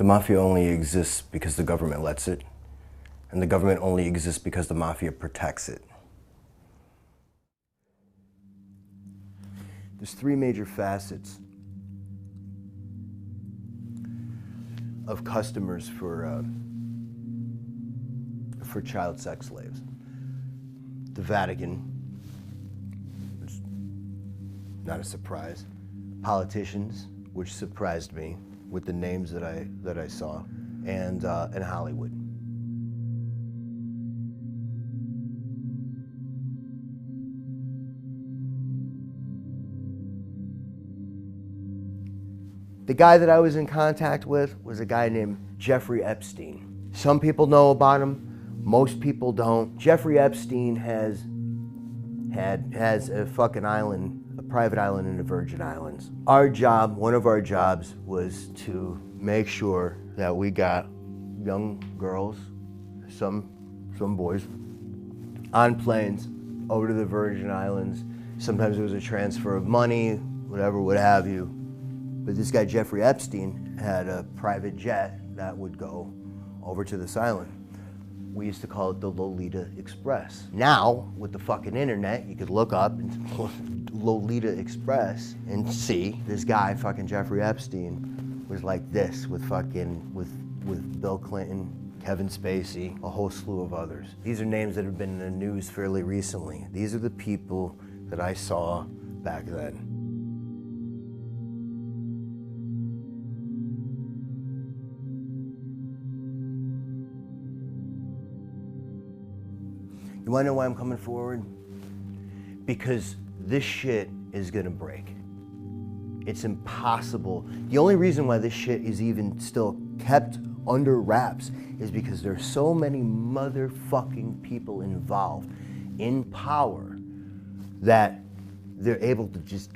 The mafia only exists because the government lets it, and the government only exists because the mafia protects it. There's three major facets of customers for child sex slaves. The Vatican, which is not a surprise. Politicians, which surprised me with the names that I saw, and Hollywood. The guy that I was in contact with was a guy named Jeffrey Epstein. Some people know about him, most people don't. Jeffrey Epstein has a fucking island, a private island in the Virgin Islands. Our job, one of our jobs, was to make sure that we got young girls, some boys, on planes over to the Virgin Islands. Sometimes it was a transfer of money, whatever, what have you. But this guy, Jeffrey Epstein, had a private jet that would go over to this island. We used to call it the Lolita Express. Now, with the fucking internet, you could look up Lolita Express and see this guy, fucking Jeffrey Epstein, was like this with Bill Clinton, Kevin Spacey, a whole slew of others. These are names that have been in the news fairly recently. These are the people that I saw back then. You wanna know why I'm coming forward? Because this shit is gonna break. It's impossible. The only reason why this shit is even still kept under wraps is because there's so many motherfucking people involved in power that they're able to just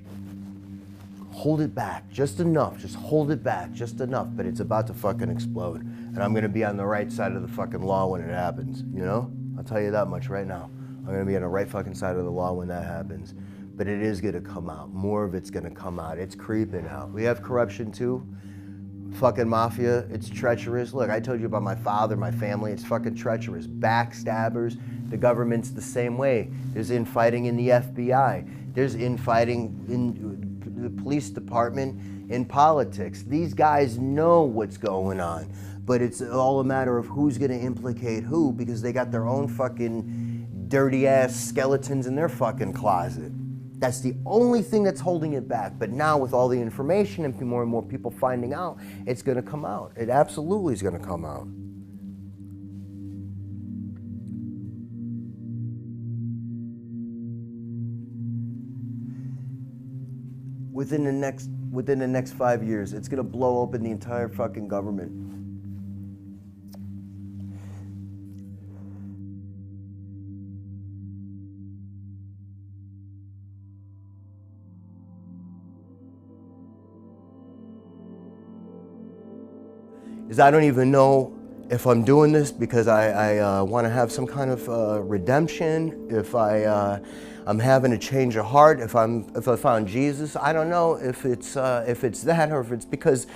hold it back just enough, just hold it back just enough, but it's about to fucking explode. And I'm gonna be on the right side of the fucking law when it happens, you know? I'll tell you that much right now. I'm gonna be on the right fucking side of the law when that happens. But it is gonna come out. More of it's gonna come out. It's creeping out. We have corruption too. Fucking mafia, it's treacherous. Look, I told you about my father, my family, it's fucking treacherous. Backstabbers, the government's the same way. There's infighting in the FBI. There's infighting in the police department, in politics. These guys know what's going on. But it's all a matter of who's gonna implicate who, because they got their own fucking dirty ass skeletons in their fucking closet. That's the only thing that's holding it back. But now with all the information and more people finding out, it's gonna come out. It absolutely is gonna come out. Within the next 5 years, it's gonna blow open the entire fucking government. Is I don't even know if I'm doing this because I want to have some kind of redemption, if I'm having a change of heart, if I found Jesus. I don't know if it's that, or if it's because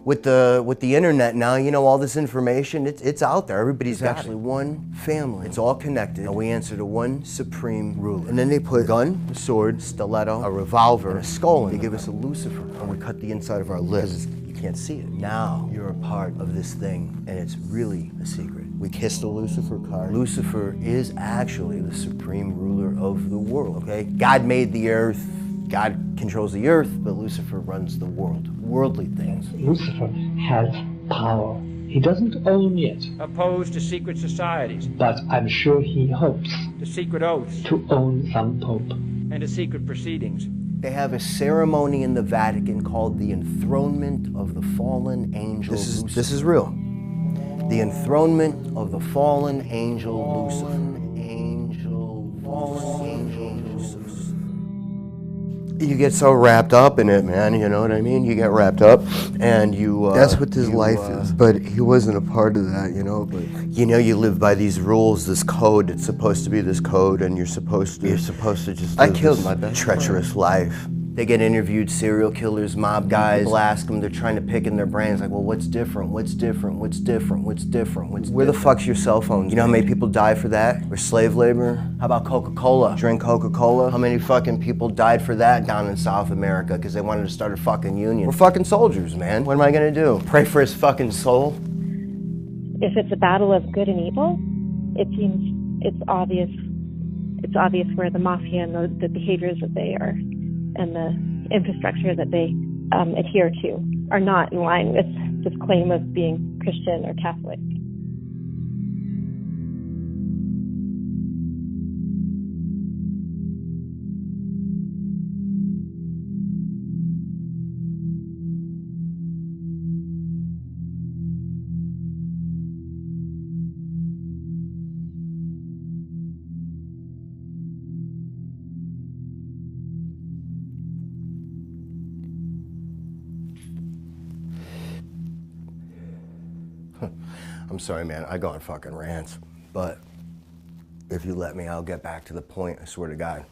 with the internet now, you know, all this information, it's out there. Everybody's actually one family. It's all connected, and we answer to one supreme ruler. And then they put a gun, a sword, stiletto, a revolver, and a skull in. They give us a Lucifer, and we cut the inside of our lips. Can't see it. Now you're a part of this thing, and it's really a secret. We kiss the Lucifer card. Lucifer is actually the supreme ruler of the world, okay? God made the earth, God controls the earth, but Lucifer runs the world. Worldly things. Lucifer has power. He doesn't own it. Opposed to secret societies. But I'm sure he hopes To secret oaths. to own some pope. And to secret proceedings. They have a ceremony in the Vatican called the enthronement of the fallen angel Lucifer. This is real. The enthronement of the fallen angel Lucifer. Fallen angel Lucifer. You get so wrapped up in it, man, you know what I mean? You get wrapped up and you... that's what his life is. But he wasn't a part of that, you know? But you know, you live by these rules, this code. It's supposed to be this code, and you're supposed to just live this treacherous life. They get interviewed, serial killers, mob guys. People ask them, they're trying to pick in their brains, like, well, what's different? What's different? What's different? What's different? Where the fuck's your cell phone? You know how many people die for that? Or slave labor? How about Coca-Cola? Drink Coca-Cola? How many fucking people died for that down in South America because they wanted to start a fucking union? We're fucking soldiers, man. What am I gonna do? Pray for his fucking soul? If it's a battle of good and evil, it seems it's obvious where the mafia and the behaviors that they are and the infrastructure that they adhere to are not in line with this claim of being Christian or Catholic. I'm sorry, man, I go on fucking rants, but if you let me, I'll get back to the point, I swear to God.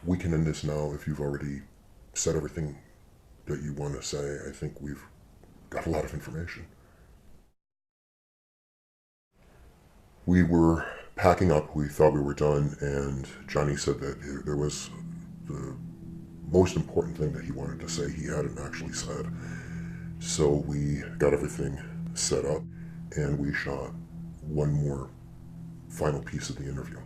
We can end this now if you've already said everything that you want to say. I think we've got a lot of information. We were packing up, we thought we were done, and Johnny said that there was the most important thing that he wanted to say he hadn't actually said. So we got everything set up, and we shot one more final piece of the interview.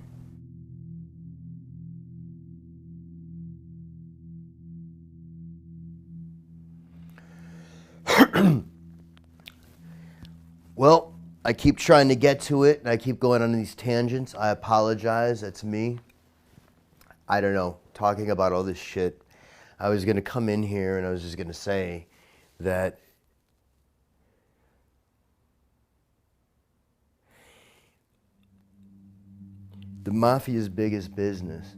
Well, I keep trying to get to it, and I keep going on these tangents. I apologize, that's me. I don't know, talking about all this shit. I was gonna come in here and I was just gonna say that the mafia's biggest business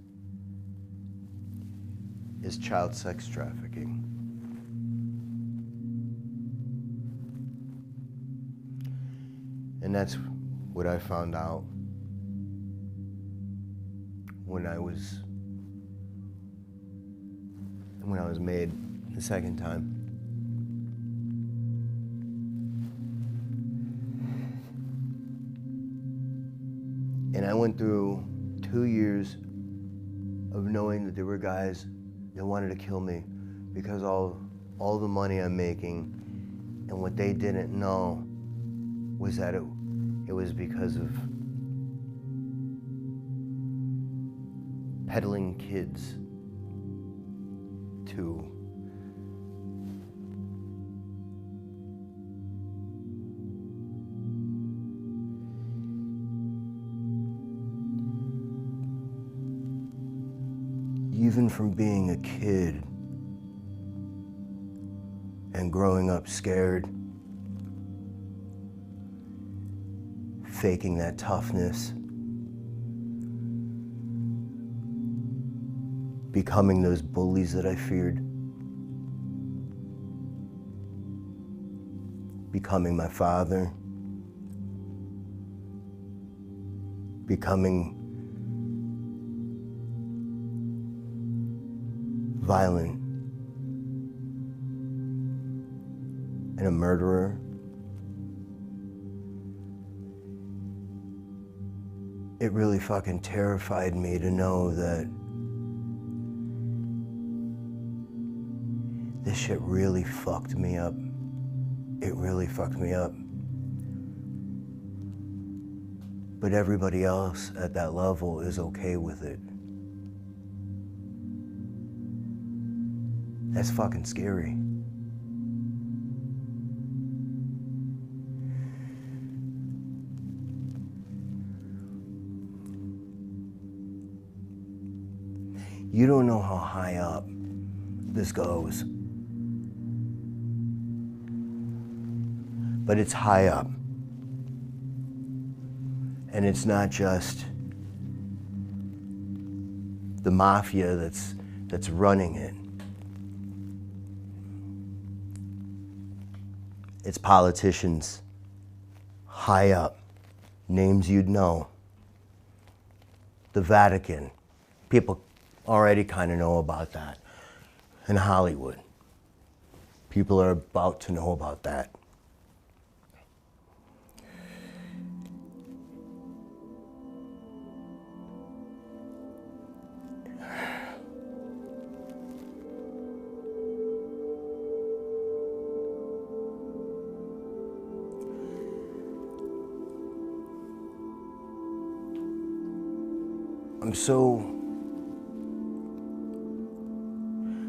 is child sex trafficking. And that's what I found out when I was made the second time. And I went through 2 years of knowing that there were guys that wanted to kill me because all the money I'm making, and what they didn't know was that it was because of peddling kids to even from being a kid and growing up scared, faking that toughness, becoming those bullies that I feared, becoming my father, becoming violent and a murderer. It really fucking terrified me to know that this shit really fucked me up. It really fucked me up. But everybody else at that level is okay with it. That's fucking scary. You don't know how high up this goes. But it's high up. And it's not just the mafia that's running it. It's politicians high up, names you'd know. The Vatican, people already kind of know about that. And Hollywood, people are about to know about that.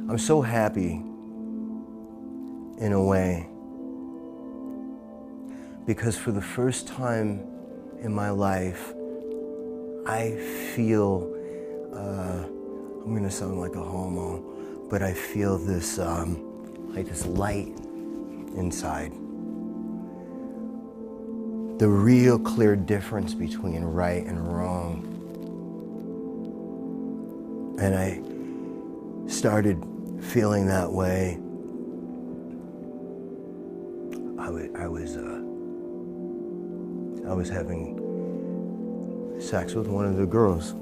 I'm so happy in a way, because for the first time in my life, I feel, I'm gonna sound like a homo, but I feel this, like this light inside. The real clear difference between right and wrong. And I started feeling that way. I was having sex with one of the girls.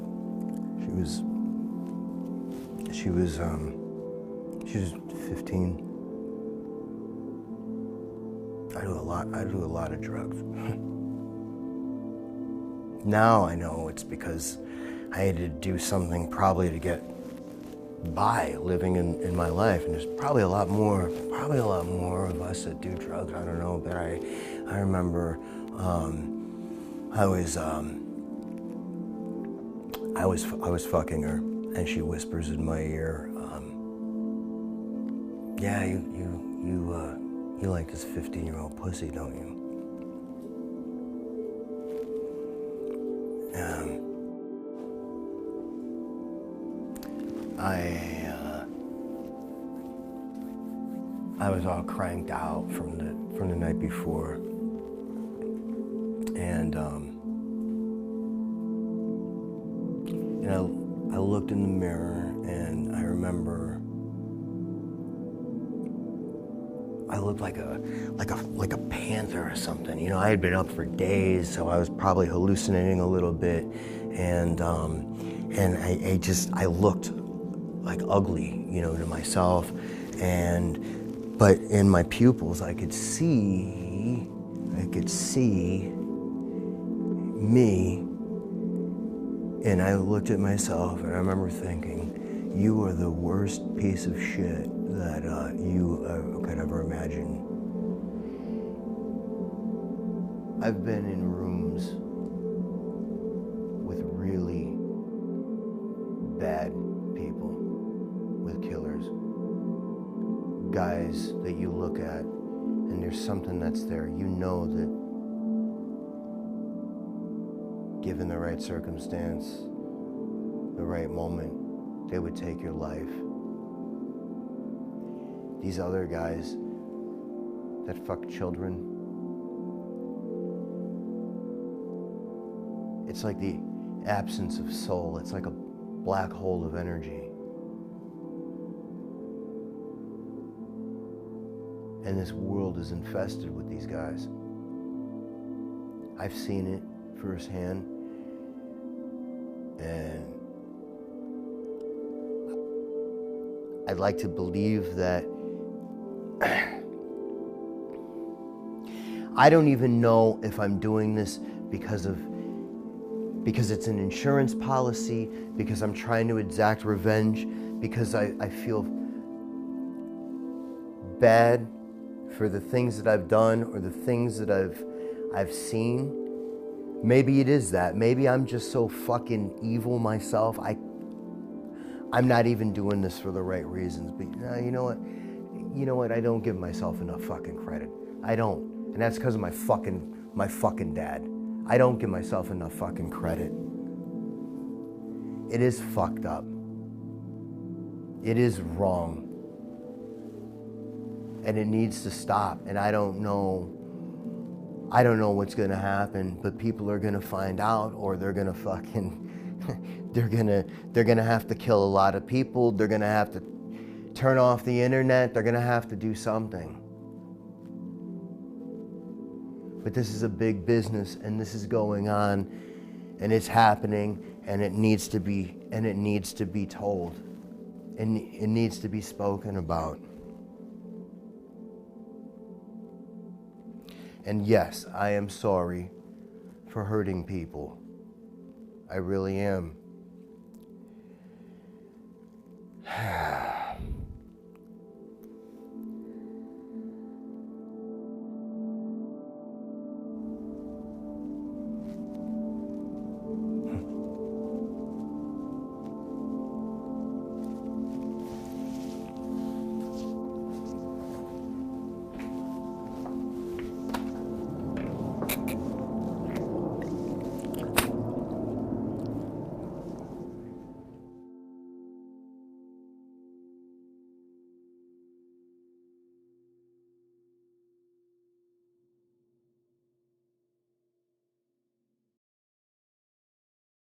She was 15. I do a lot of drugs. Now I know it's because I had to do something probably to get by living in my life, and there's probably a lot more of us that do drugs. I don't know, but I remember I was fucking her, and she whispers in my ear, "Yeah, you like this 15-year-old pussy, don't you?" I was all cranked out from the night before, and I looked in the mirror, and I remember I looked like a panther or something. You know, I had been up for days, so I was probably hallucinating a little bit, and I looked like ugly, you know, to myself, but in my pupils I could see me, and I looked at myself, and I remember thinking, you are the worst piece of shit that you could ever imagine. I've been in rooms with really bad people, with killers, guys that you look at and there's something that's there. You know that given the right circumstance, the right moment, they would take your life. These other guys that fuck children, it's like the absence of soul. It's like a black hole of energy. And this world is infested with these guys. I've seen it firsthand, and I'd like to believe that I don't even know if I'm doing this because it's an insurance policy, because I'm trying to exact revenge, because I feel bad for the things that I've done or the things that I've seen. Maybe it is that. Maybe I'm just so fucking evil myself. I'm not even doing this for the right reasons. But you know what? You know what? I don't give myself enough fucking credit. I don't. And that's because of my fucking dad. I don't give myself enough fucking credit. It is fucked up. It is wrong. And it needs to stop. And I don't know what's gonna happen, but people are gonna find out, or they're gonna fucking they're gonna have to kill a lot of people. They're gonna have to turn off the internet. They're gonna have to do something. But this is a big business, and this is going on, and it's happening, and it needs to be told, and it needs to be spoken about. And yes, I am sorry for hurting people. I really am.